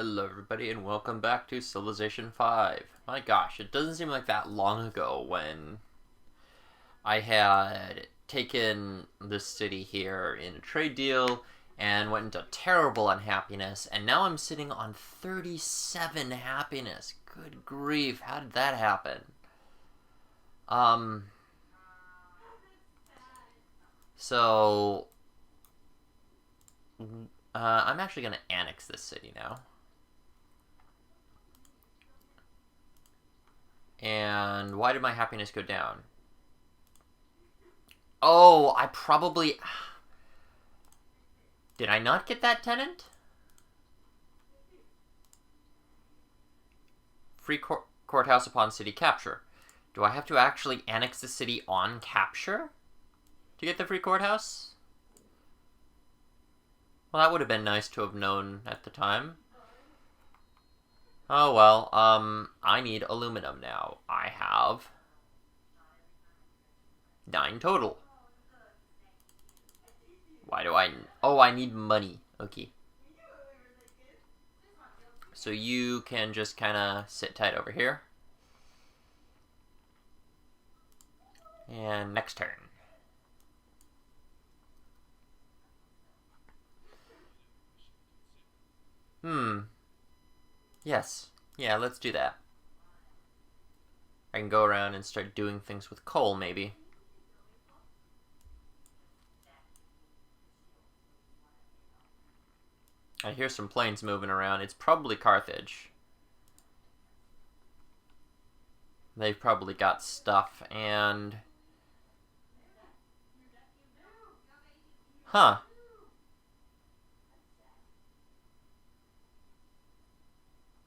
Hello everybody and welcome back to Civilization 5. My gosh, it doesn't seem like that long ago when I had taken this city here in a trade deal and went into terrible unhappiness, and now I'm sitting on 37 happiness. Good grief, how did that happen? Um, so, I'm actually going to annex this city now. And why did my happiness go down? Oh, I probably... Did I not get that tenant? Free courthouse upon city capture. Do I have to actually annex the city on capture to get the free courthouse? Well, that would have been nice to have known at the time. Oh well, I need aluminum now. I have 9 total. Why do I... Oh, I need money. Okay. So you can just kind of sit tight over here. And next turn. Yes. Yeah, let's do that. I can go around and start doing things with coal, maybe. I hear some planes moving around. It's probably Carthage. They've probably got stuff, and... Huh.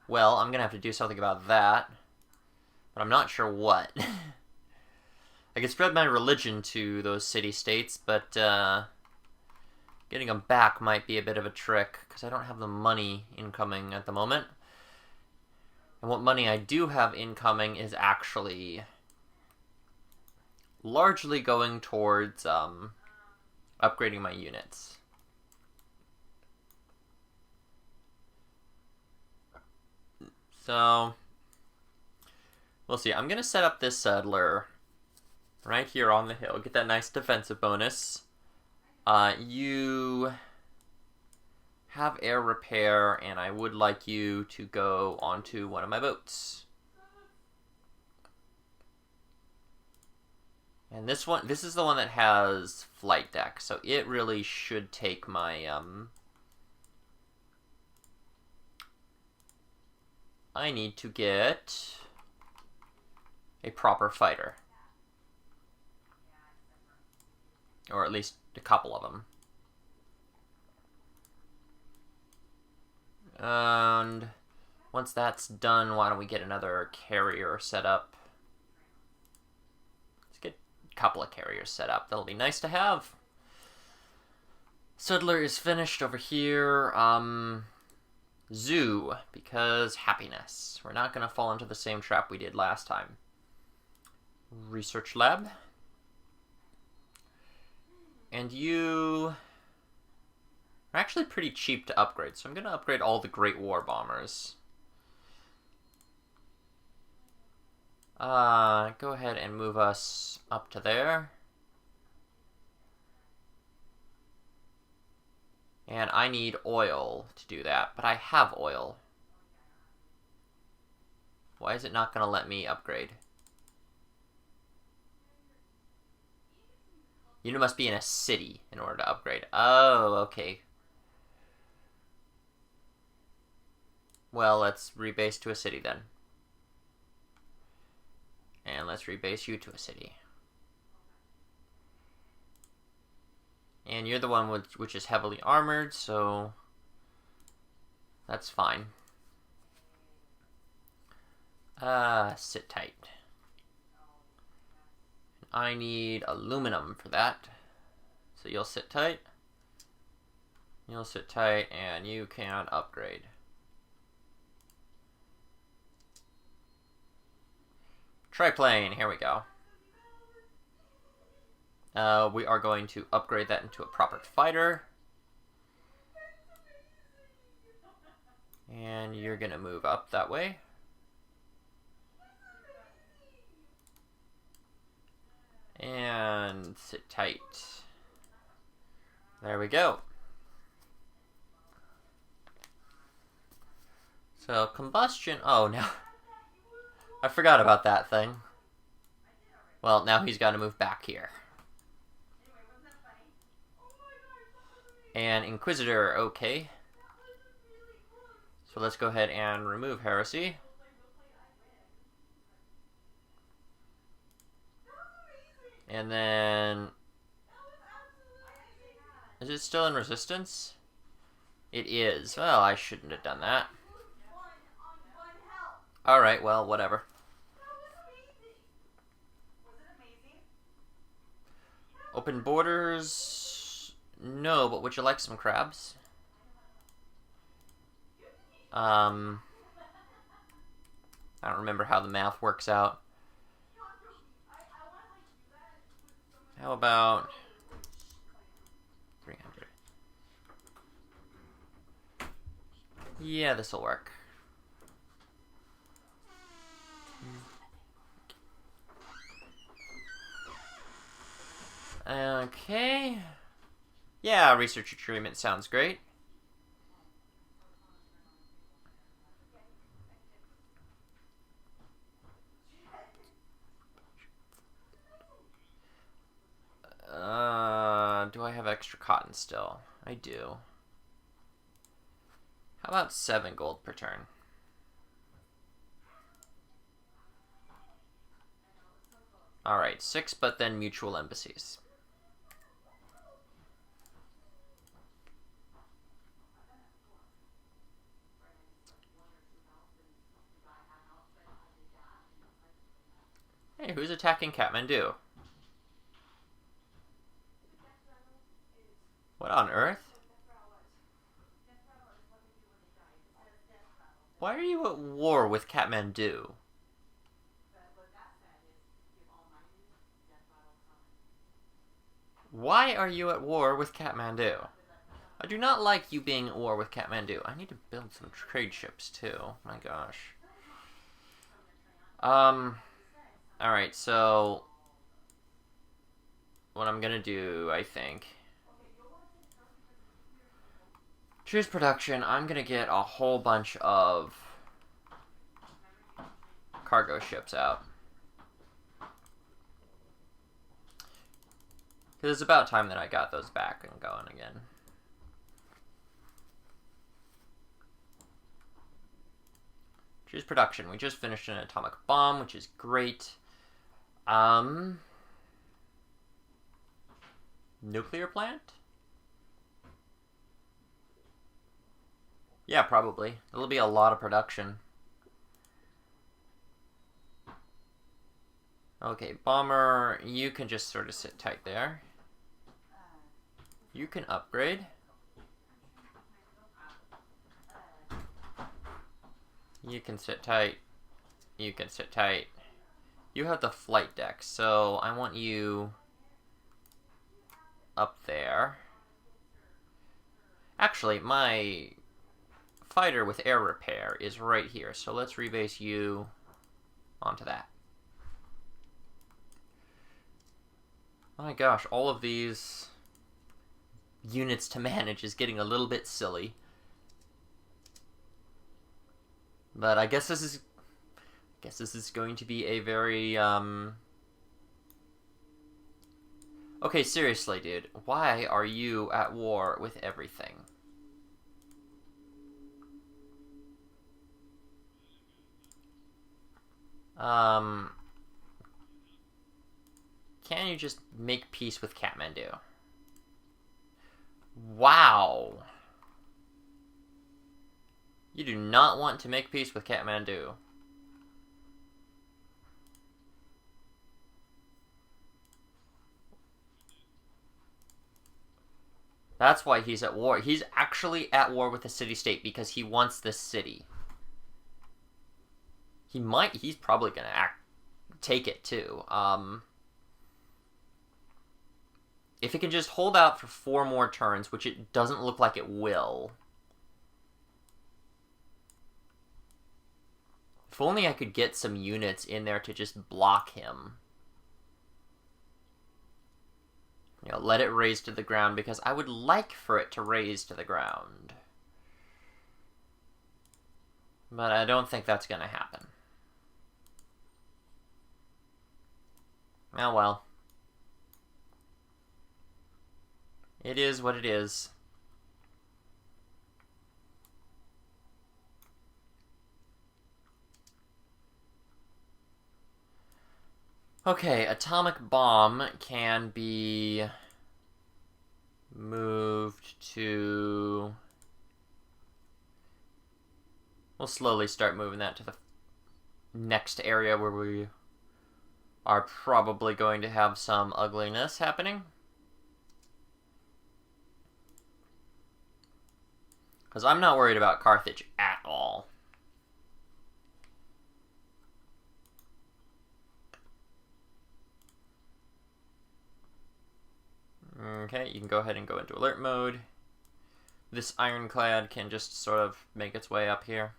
Well, I'm gonna have to do something about that. But I'm not sure what. I could spread my religion to those city-states, but getting them back might be a bit of a trick, because I don't have the money incoming at the moment. And what money I do have incoming is actually largely going towards upgrading my units. So, we'll see. I'm going to set up this settler right here on the hill. Get that nice defensive bonus. You have air repair, and I would like you to go onto one of my boats. And this is the one that has flight deck, so it really should take my, I need to get a proper fighter. Or at least a couple of them. And once that's done, why don't we get another carrier set up? Let's get a couple of carriers set up. That'll be nice to have. Settler is finished over here. Zoo, because happiness. We're not going to fall into the same trap we did last time. Research lab. And you are actually pretty cheap to upgrade, so I'm going to upgrade all the Great War Bombers. Go ahead and move us up to there. And I need oil to do that, but I have oil. Why is it not going to let me upgrade? You must be in a city in order to upgrade. Oh, okay. Well, let's rebase to a city then. And let's rebase you to a city. And you're the one which is heavily armored, so that's fine. Sit tight. I need aluminum for that. So you'll sit tight. You'll sit tight, and you can upgrade. Triplane, here we go. We are going to upgrade that into a proper fighter. And you're gonna move up that way. And sit tight. There we go. So, combustion... Oh, no. I forgot about that thing. Well, now he's got to move back here. And Inquisitor, okay. So let's go ahead and remove Heresy. And then... Is it still in resistance? It is. Well, I shouldn't have done that. Alright, well, whatever. Open borders... No, but would you like some crabs? I don't remember how the math works out. How about 300? Yeah, this'll work. Okay. Yeah, research agreement sounds great. Do I have extra cotton still? I do. How about 7 gold per turn? Alright, 6, but then mutual embassies. Hey, who's attacking Kathmandu? What on earth? Why are you at war with Kathmandu? Why are you at war with Kathmandu? I do not like you being at war with Kathmandu. I need to build some trade ships too. My gosh. Alright, so what I'm gonna do, I think. Choose production. I'm gonna get a whole bunch of cargo ships out. Because it's about time that I got those back and going again. Choose production. We just finished an atomic bomb, which is great. Nuclear plant? Yeah, probably. It'll be a lot of production. Okay, bomber, you can just sort of sit tight there. You can upgrade. You can sit tight. You can sit tight. You have the flight deck, so I want you up there. Actually, my fighter with air repair is right here, so let's rebase you onto that. Oh my gosh, all of these units to manage is getting a little bit silly. But I guess this is going to be a very Okay, seriously, dude. Why are you at war with everything? Can you just make peace with Kathmandu? Wow. You do not want to make peace with Kathmandu. That's why he's at war. He's actually at war with the city-state because he wants this city. He's probably gonna take it too. If it can just hold out for 4 more turns, which it doesn't look like it will. If only I could get some units in there to just block him. You know, let it raise to the ground, because I would like for it to raise to the ground. But I don't think that's going to happen. Oh well. It is what it is. Okay, atomic bomb can be moved to... We'll slowly start moving that to the next area where we are probably going to have some ugliness happening. Because I'm not worried about Carthage at all. Okay, you can go ahead and go into alert mode. This ironclad can just sort of make its way up here.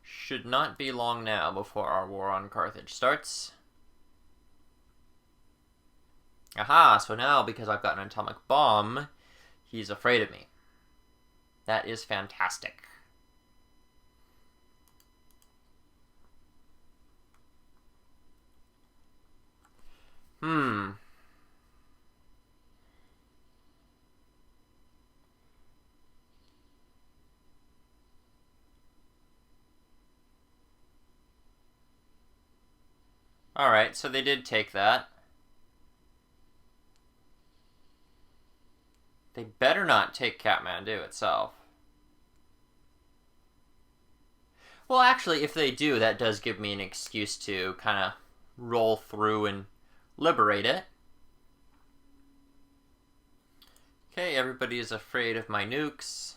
Should not be long now before our war on Carthage starts. Aha, so now because I've got an atomic bomb, he's afraid of me. That is fantastic. Alright, so they did take that. They better not take Kathmandu itself. Well, actually, if they do, that does give me an excuse to kind of roll through and liberate it. Okay, everybody is afraid of my nukes.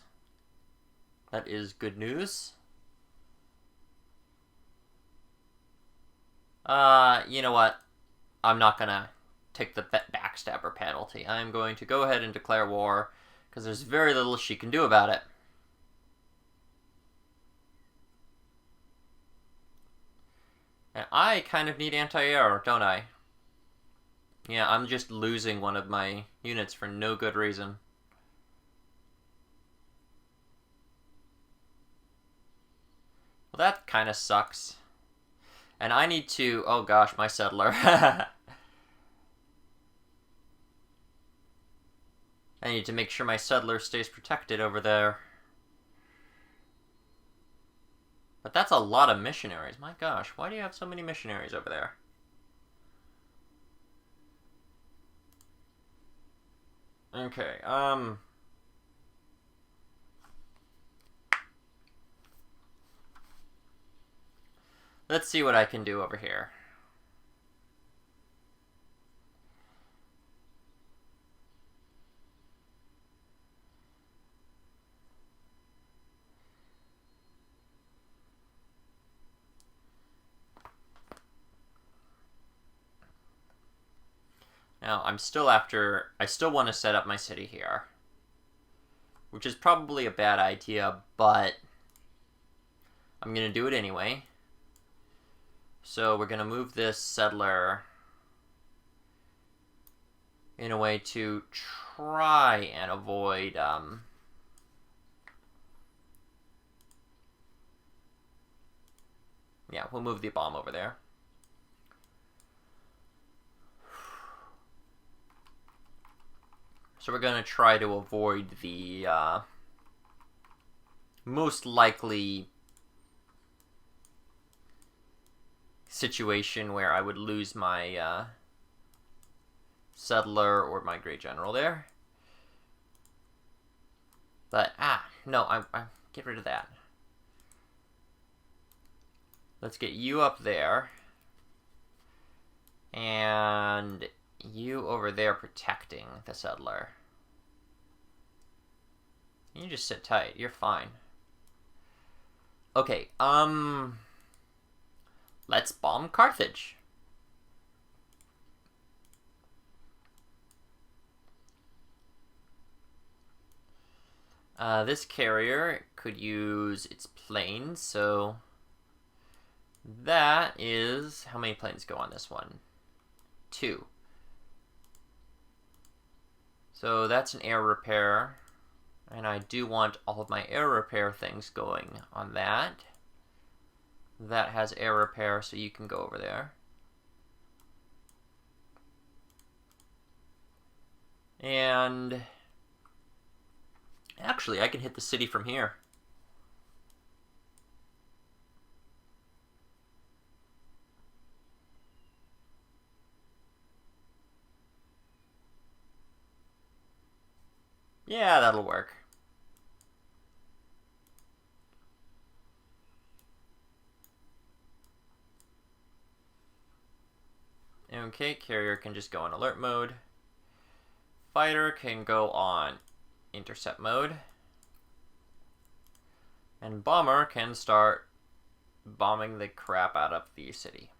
That is good news. You know what? I'm not gonna take the backstabber penalty. I'm going to go ahead and declare war, because there's very little she can do about it. And I kind of need anti-air, don't I? Yeah, I'm just losing one of my units for no good reason. Well, that kind of sucks. And I need to... Oh gosh, my settler. I need to make sure my settler stays protected over there. But that's a lot of missionaries. My gosh, why do you have so many missionaries over there? Okay, let's see what I can do over here. Now, I still want to set up my city here. Which is probably a bad idea, but I'm going to do it anyway. So we're going to move this settler in a way to try and avoid... Yeah, we'll move the bomb over there. So we're going to try to avoid the most likely situation where I would lose my settler or my great general there. But, no, I get rid of that. Let's get you up there. And you over there protecting the settler. You just sit tight. You're fine. Okay, let's bomb Carthage. This carrier could use its planes, so that is... How many planes go on this one? 2. So that's an air repair, and I do want all of my air repair things going on that. That has air repair, so you can go over there. And actually, I can hit the city from here. Yeah, that'll work. Okay, carrier can just go on alert mode. Fighter can go on intercept mode. And bomber can start bombing the crap out of the city.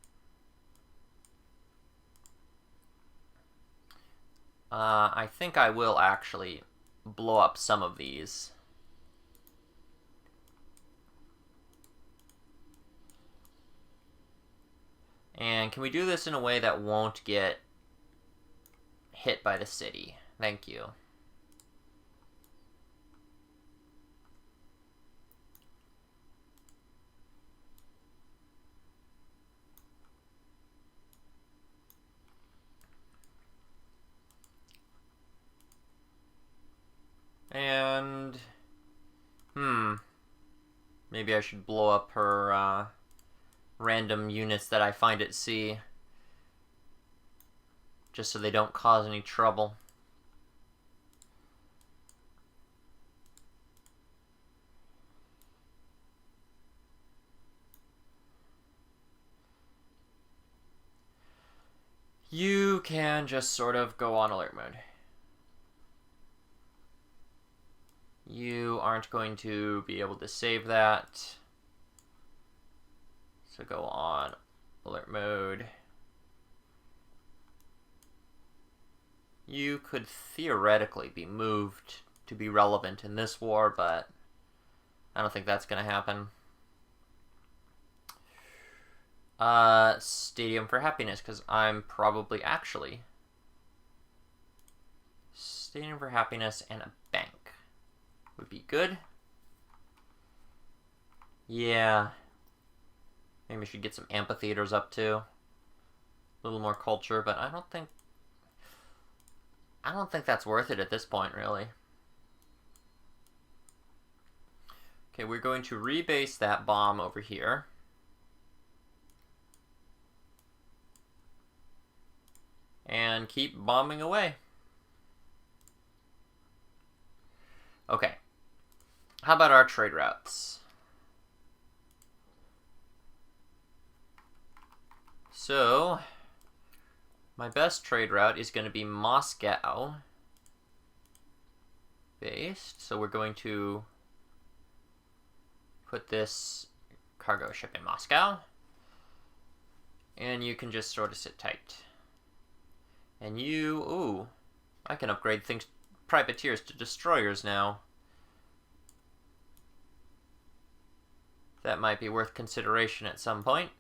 I think I will actually blow up some of these. And can we do this in a way that won't get hit by the city? Thank you. And... maybe I should blow up her random units that I find at sea, just so they don't cause any trouble. You can just sort of go on alert mode. You aren't going to be able to save that. So go on alert mode. You could theoretically be moved to be relevant in this war, but I don't think that's going to happen. Stadium for Happiness, because I'm probably actually... Stadium for Happiness and a bank would be good. Yeah. Maybe we should get some amphitheaters up too. A little more culture, but I don't think that's worth it at this point, really. Okay, we're going to rebase that bomb over here. And keep bombing away. Okay. How about our trade routes? So, my best trade route is going to be Moscow based. So we're going to put this cargo ship in Moscow. And you can just sort of sit tight. And you, ooh, I can upgrade things, privateers to destroyers now. That might be worth consideration at some point.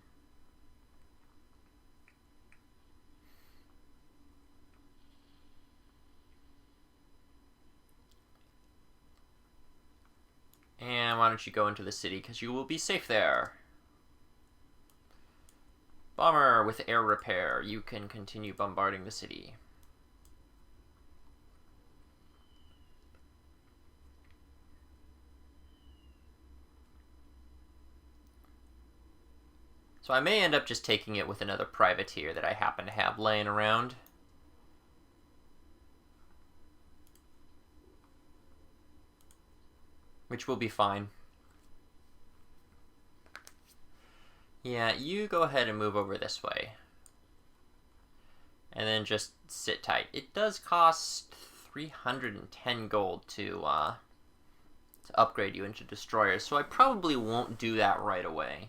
And why don't you go into the city, because you will be safe there. Bomber with air repair, you can continue bombarding the city. So I may end up just taking it with another privateer that I happen to have laying around. Which will be fine. Yeah, you go ahead and move over this way. And then just sit tight. It does cost 310 gold to upgrade you into destroyers, so I probably won't do that right away.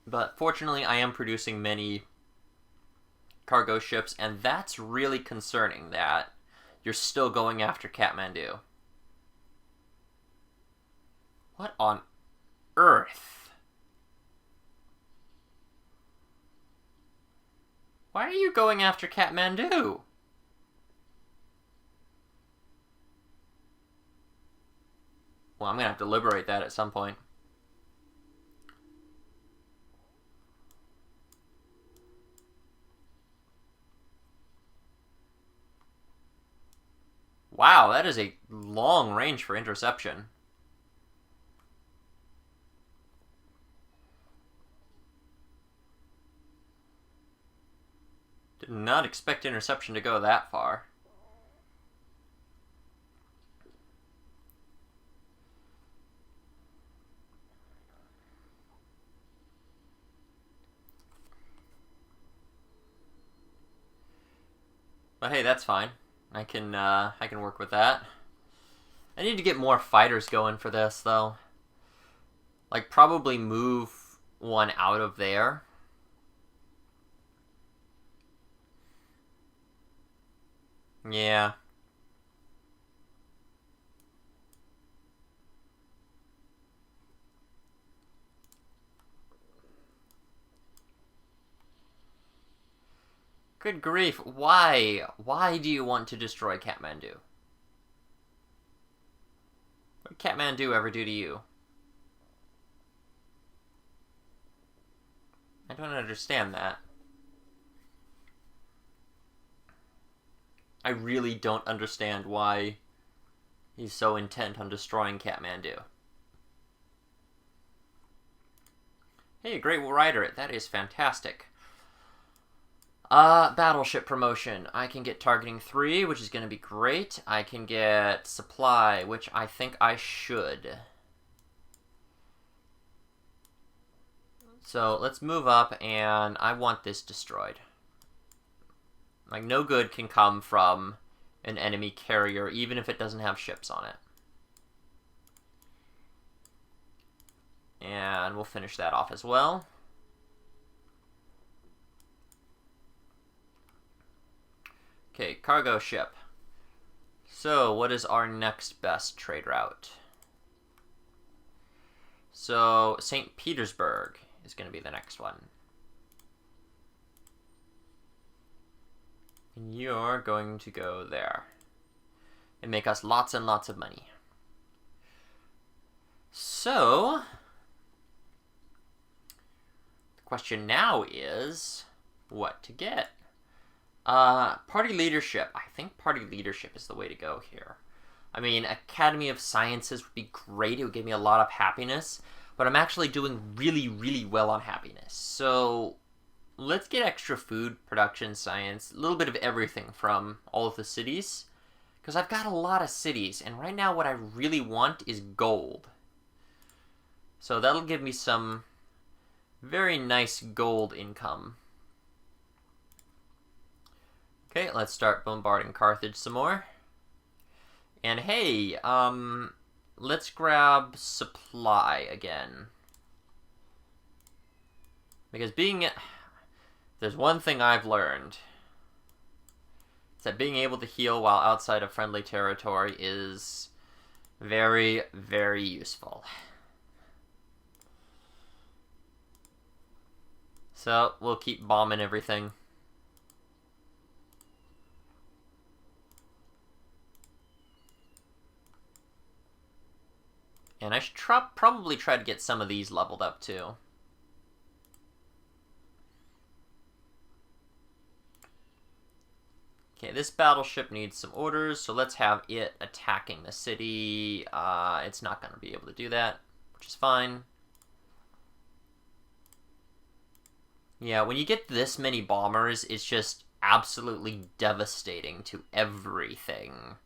But fortunately, I am producing many cargo ships, and that's really concerning that You're still going after Kathmandu. What on earth? Why are you going after Kathmandu? Well, I'm gonna have to liberate that at some point. Wow, that is a long range for interception. Did not expect interception to go that far. But hey, that's fine. I can work with that. I need to get more fighters going for this, though. Like, probably move one out of there. Yeah. Good grief, why? Why do you want to destroy Kathmandu? What did Kathmandu ever do to you? I don't understand that. I really don't understand why he's so intent on destroying Kathmandu. Hey, Great Rider, that is fantastic. Battleship promotion. I can get targeting 3, which is going to be great. I can get supply, which I think I should. So let's move up, and I want this destroyed. Like, no good can come from an enemy carrier, even if it doesn't have ships on it. And we'll finish that off as well. Okay, cargo ship. So, what is our next best trade route? So, St. Petersburg is going to be the next one. And you're going to go there. And make us lots and lots of money. So, the question now is, what to get? Party leadership. I think party leadership is the way to go here. I mean, Academy of Sciences would be great. It would give me a lot of happiness. But I'm actually doing really, really well on happiness. So, let's get extra food, production, science, a little bit of everything from all of the cities. Because I've got a lot of cities. And right now what I really want is gold. So that'll give me some very nice gold income. Okay, let's start bombarding Carthage some more. And hey, let's grab supply again. Because there's one thing I've learned. It's that being able to heal while outside of friendly territory is very, very useful. So, we'll keep bombing everything. And I should probably try to get some of these leveled up, too. Okay, this battleship needs some orders, so let's have it attacking the city. It's not going to be able to do that, which is fine. Yeah, when you get this many bombers, it's just absolutely devastating to everything.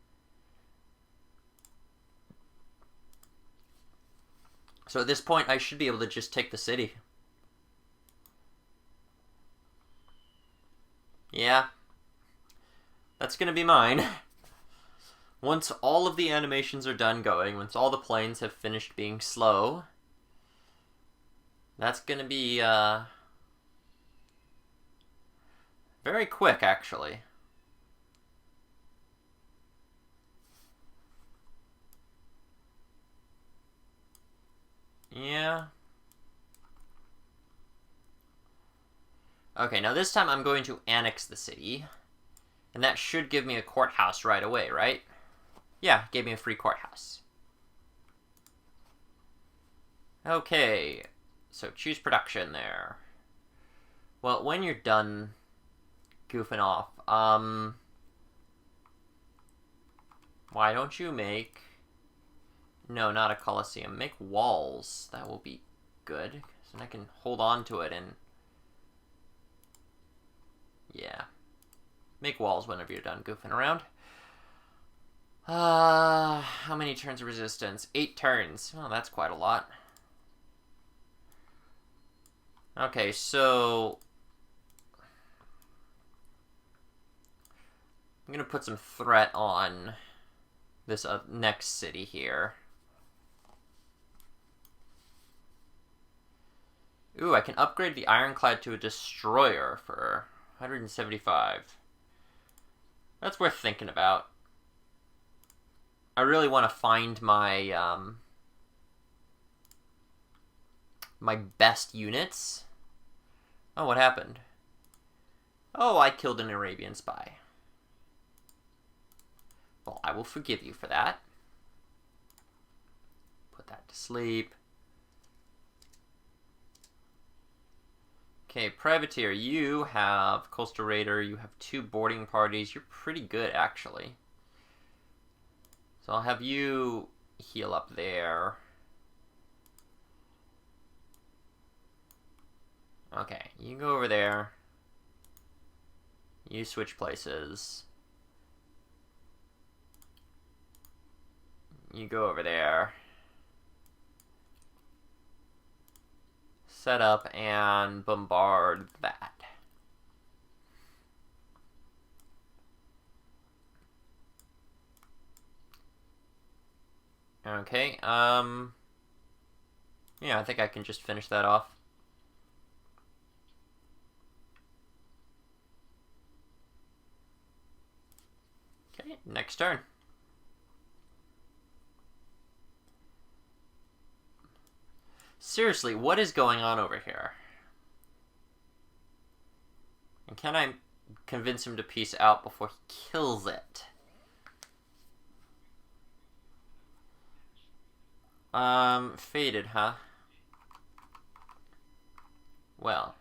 So at this point, I should be able to just take the city. Yeah. That's gonna be mine. Once all of the animations are done going, once all the planes have finished being slow, that's gonna be, very quick, actually. Okay, now this time I'm going to annex the city. And that should give me a courthouse right away, right? Yeah, gave me a free courthouse. Okay, so choose production there. Well, when you're done goofing off, why don't you make... No, not a coliseum. Make walls. That will be good. So I can hold on to it and... Yeah. Make walls whenever you're done goofing around. How many turns of resistance? 8 turns. Oh, that's quite a lot. Okay, so... I'm gonna put some threat on this next city here. Ooh, I can upgrade the ironclad to a destroyer for 175. That's worth thinking about. I really want to find my my best units. Oh, what happened? Oh, I killed an Arabian spy. Well, I will forgive you for that. Put that to sleep. Okay, Privateer, you have Coastal Raider, you have 2 boarding parties. You're pretty good, actually. So I'll have you heal up there. Okay, you go over there. You switch places. You go over there. Set up and bombard that. Okay, yeah, I think I can just finish that off. Okay, next turn. Seriously, what is going on over here? And can I convince him to peace out before he kills it? Faded, huh? Well,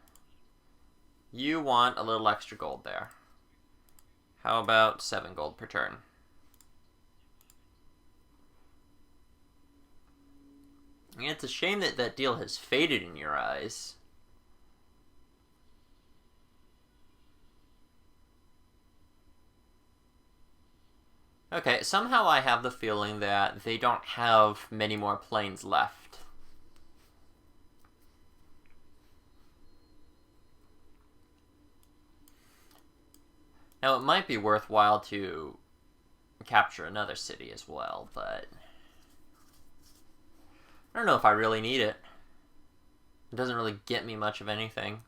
you want a little extra gold there. How about 7 gold per turn? Yeah, it's a shame that that deal has faded in your eyes. Okay, somehow I have the feeling that they don't have many more planes left. Now, it might be worthwhile to capture another city as well, but I don't know if I really need it. It doesn't really get me much of anything.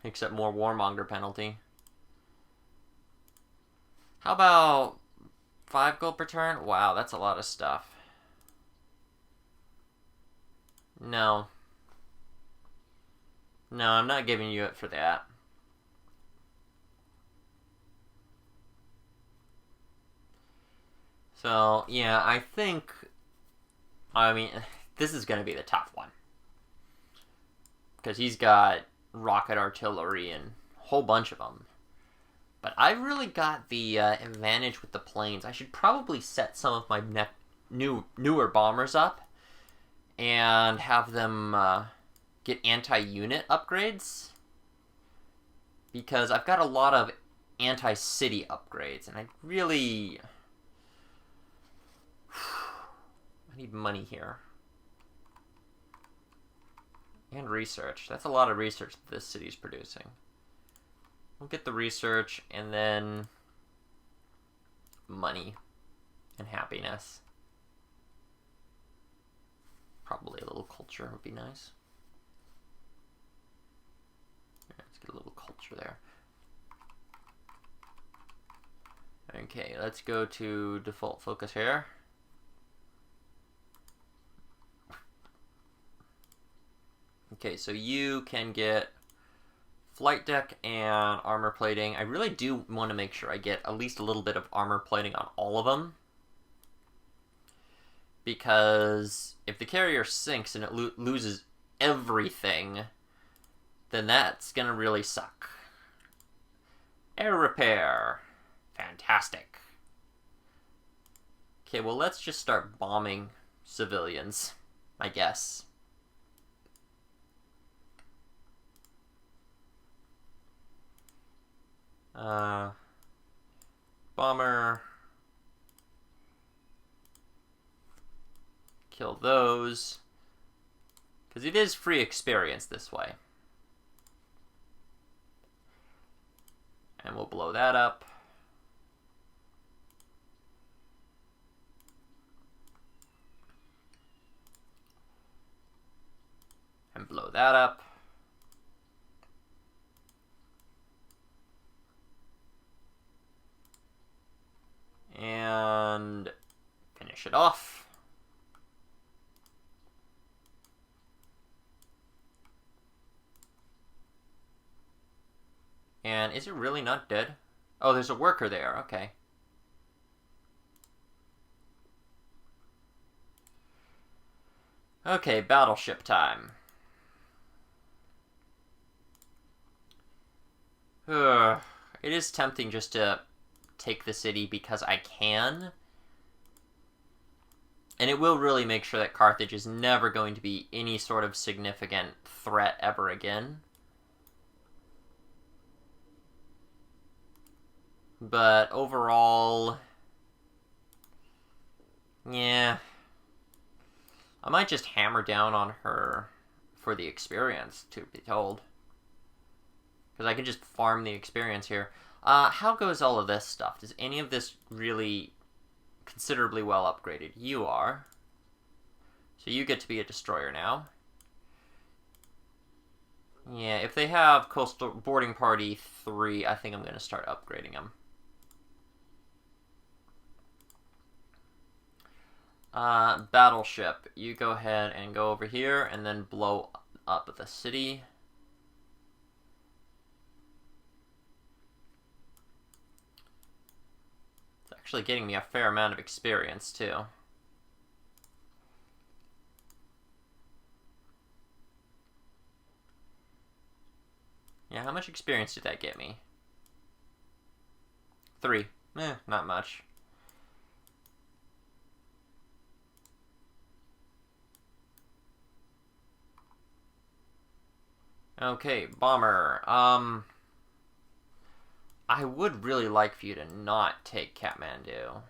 Except more warmonger penalty. How about 5 gold per turn? Wow, that's a lot of stuff. No. No, I'm not giving you it for that. So, yeah, I think... I mean, this is going to be the tough one. Because he's got rocket artillery and a whole bunch of them. But I really got the advantage with the planes. I should probably set some of my newer bombers up and have them get anti-unit upgrades. Because I've got a lot of anti-city upgrades, and I really... I need money here. And research. That's a lot of research that this city's producing. We'll get the research, and then money and happiness. Probably a little culture would be nice. Let's get a little culture there. Okay, let's go to default focus here. Okay, so you can get flight deck and armor plating. I really do want to make sure I get at least a little bit of armor plating on all of them. Because if the carrier sinks and it loses everything, then that's gonna really suck. Air repair. Fantastic. Okay, well, let's just start bombing civilians, I guess. Bomber. Kill those. Because it is free experience this way. And we'll blow that up. And blow that up. And finish it off. And is it really not dead? Oh, there's a worker there. Okay. Okay, battleship time. Ugh. It is tempting just to take the city because I can. And it will really make sure that Carthage is never going to be any sort of significant threat ever again. But overall, yeah. I might just hammer down on her for the experience, to be told. Because I can just farm the experience here. How goes all of this stuff? Does any of this really considerably well upgraded? You are. So you get to be a destroyer now. Yeah, if they have Coastal Boarding Party 3, I think I'm going to start upgrading them. Battleship. You go ahead and go over here and then blow up the city. It's actually getting me a fair amount of experience, too. Yeah, how much experience did that get me? 3. Not much. Okay, bomber. I would really like for you to not take Kathmandu.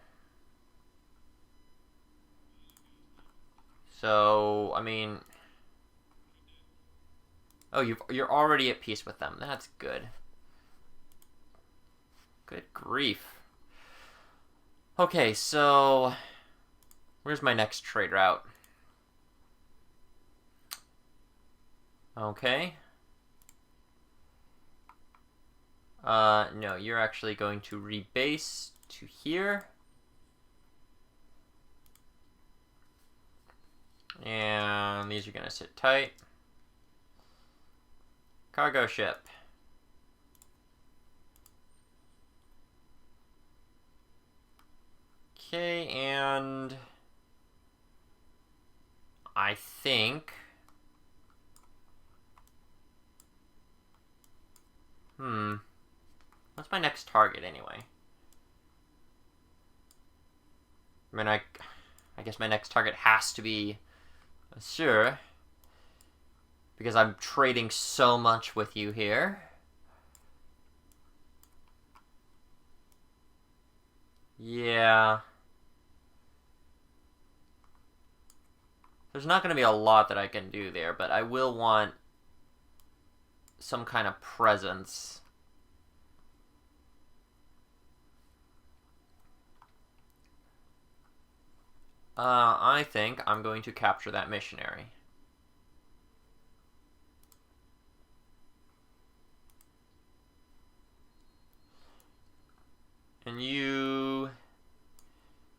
So, I mean... Oh, you're already at peace with them. That's good. Good grief. Okay, so... Where's my next trade route? Okay. No, you're actually going to rebase to here. And these are going to sit tight. Cargo ship. Okay, and I think... What's my next target, anyway? I mean, I guess my next target has to be Sure. Because I'm trading so much with you here. Yeah. There's not going to be a lot that I can do there, but I will want some kind of presence. I think I'm going to capture that missionary. And you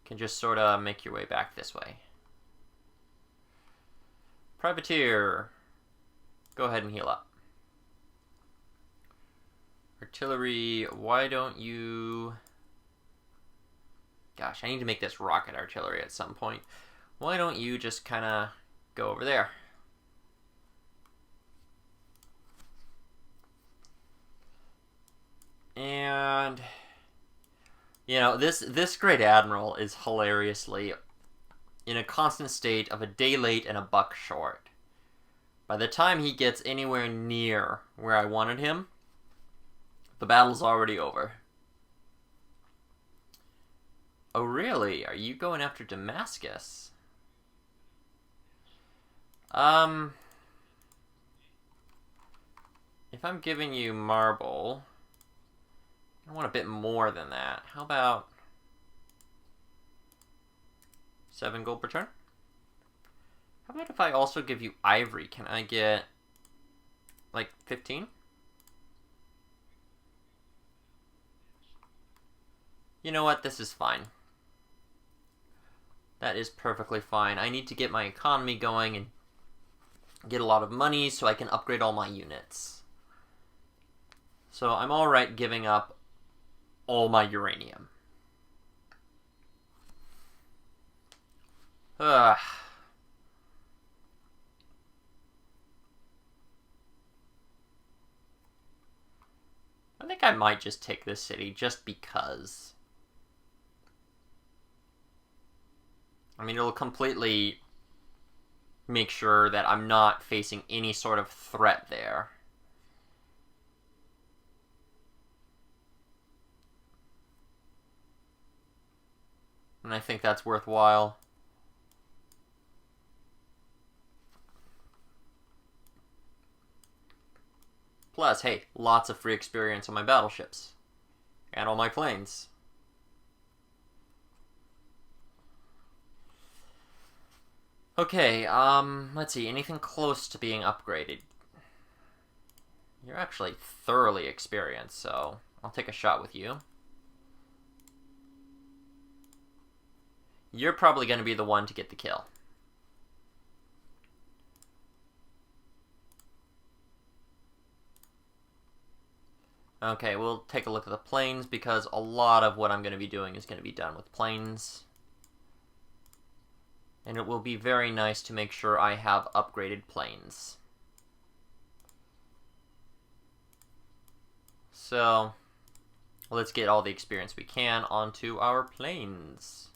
can just sort of make your way back this way. Privateer. go ahead and heal up. Artillery, why don't you... Gosh, I need to make this rocket artillery at some point. Why don't you just kind of go over there? And... You know, this Great Admiral is hilariously in a constant state of a day late and a buck short. By the time he gets anywhere near where I wanted him, the battle's already over. Oh, really? Are you going after Damascus? If I'm giving you marble, I want a bit more than that. How about 7 gold per turn? How about if I also give you ivory? Can I get like 15? You know what? This is fine. That is perfectly fine. I need to get my economy going and get a lot of money so I can upgrade all my units. So I'm alright giving up all my uranium. Ugh. I think I might just take this city just because. I mean, it'll completely make sure that I'm not facing any sort of threat there. And I think that's worthwhile. Plus, hey, lots of free experience on my battleships. And on my planes. Okay, let's see, anything close to being upgraded? You're actually thoroughly experienced, so I'll take a shot with you. You're probably going to be the one to get the kill. Okay, we'll take a look at the planes because a lot of what I'm going to be doing is going to be done with planes. And it will be very nice to make sure I have upgraded planes. So, let's get all the experience we can onto our planes.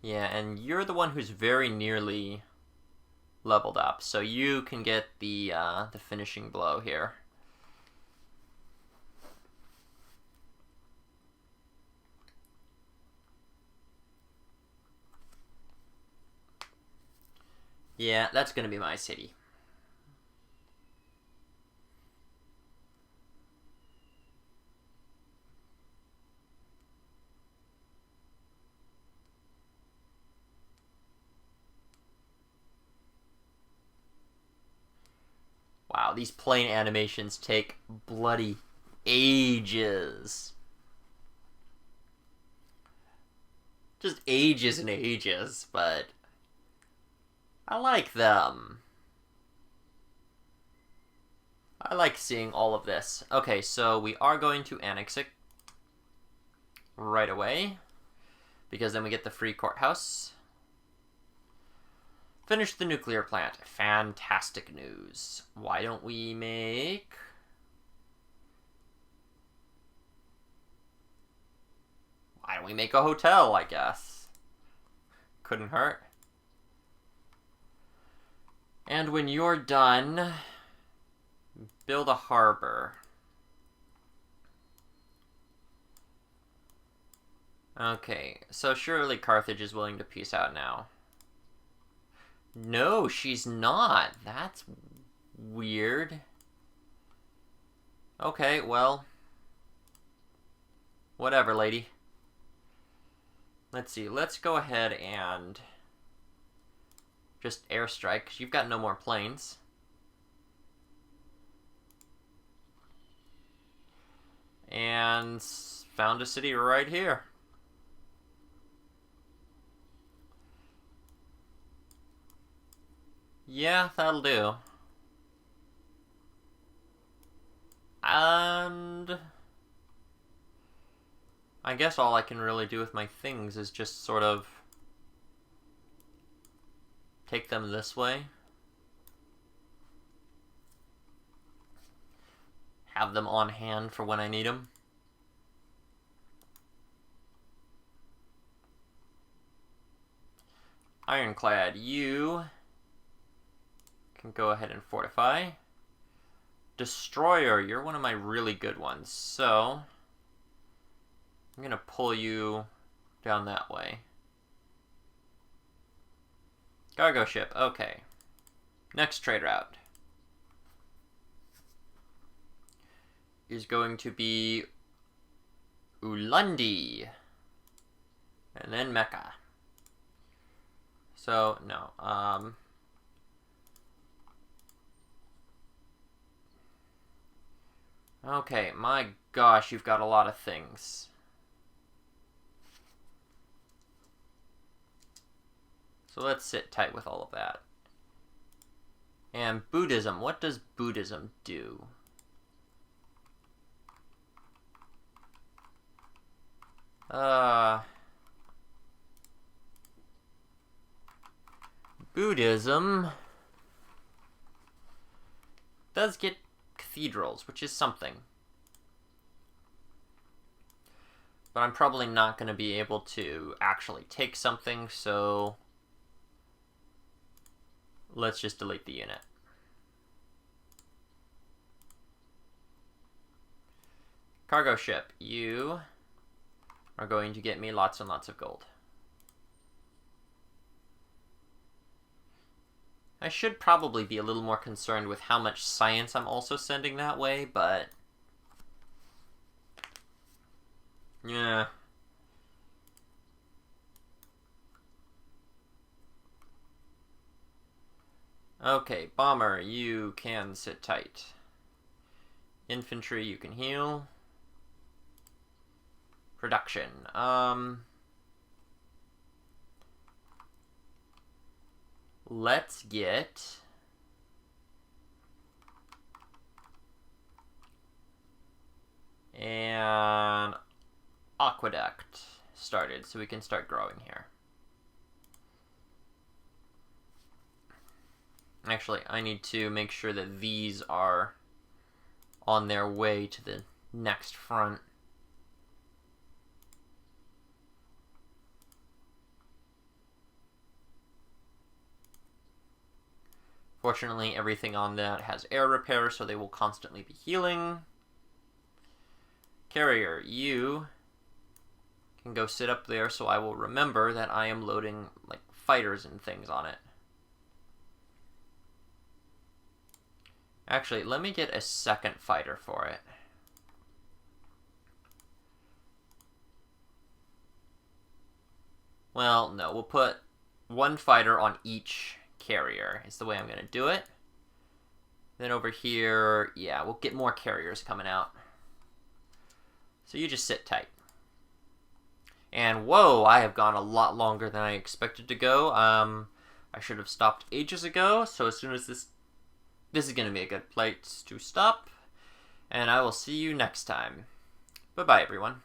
Yeah, and you're the one who's very nearly leveled up, so you can get the finishing blow here. Yeah, that's gonna be my city. Wow, these plane animations take bloody ages. Just ages and ages, but I like them. I like seeing all of this. Okay, so we are going to annex it right away, because then we get the free courthouse. Finish the nuclear plant. Fantastic news. Why don't we make... Why don't we make a hotel, I guess? Couldn't hurt. And when you're done, build a harbor. Okay, so surely Carthage is willing to peace out now. No, she's not. That's weird. Okay, well, whatever, lady. Let's see, let's go ahead and just airstrike, because you've got no more planes. And found a city right here. Yeah, that'll do. And I guess all I can really do with my things is just sort of take them this way. Have them on hand for when I need them. Ironclad, you can go ahead and fortify. Destroyer, you're one of my really good ones, so I'm going to pull you down that way. Cargo ship, okay. Next trade route is going to be Ulundi, and then Mecca. So, no, okay, my gosh, you've got a lot of things. So let's sit tight with all of that. And Buddhism, what does Buddhism do? Buddhism does get cathedrals, which is something. But I'm probably not going to be able to actually take something, so let's just delete the unit. Cargo ship, you are going to get me lots and lots of gold. I should probably be a little more concerned with how much science I'm also sending that way, but yeah. Okay, bomber, you can sit tight. Infantry, you can heal. Production, let's get an aqueduct started so we can start growing here. Actually, I need to make sure that these are on their way to the next front. Fortunately, everything on that has air repair, so they will constantly be healing. Carrier, you can go sit up there so I will remember that I am loading like fighters and things on it. Actually, let me get a second fighter for it. Well, no, we'll put one fighter on each carrier is the way I'm going to do it. Then over here, yeah, we'll get more carriers coming out. So you just sit tight. And whoa, I have gone a lot longer than I expected to go. I should have stopped ages ago, so as soon as this is going to be a good place to stop. And I will see you next time. Bye-bye, everyone.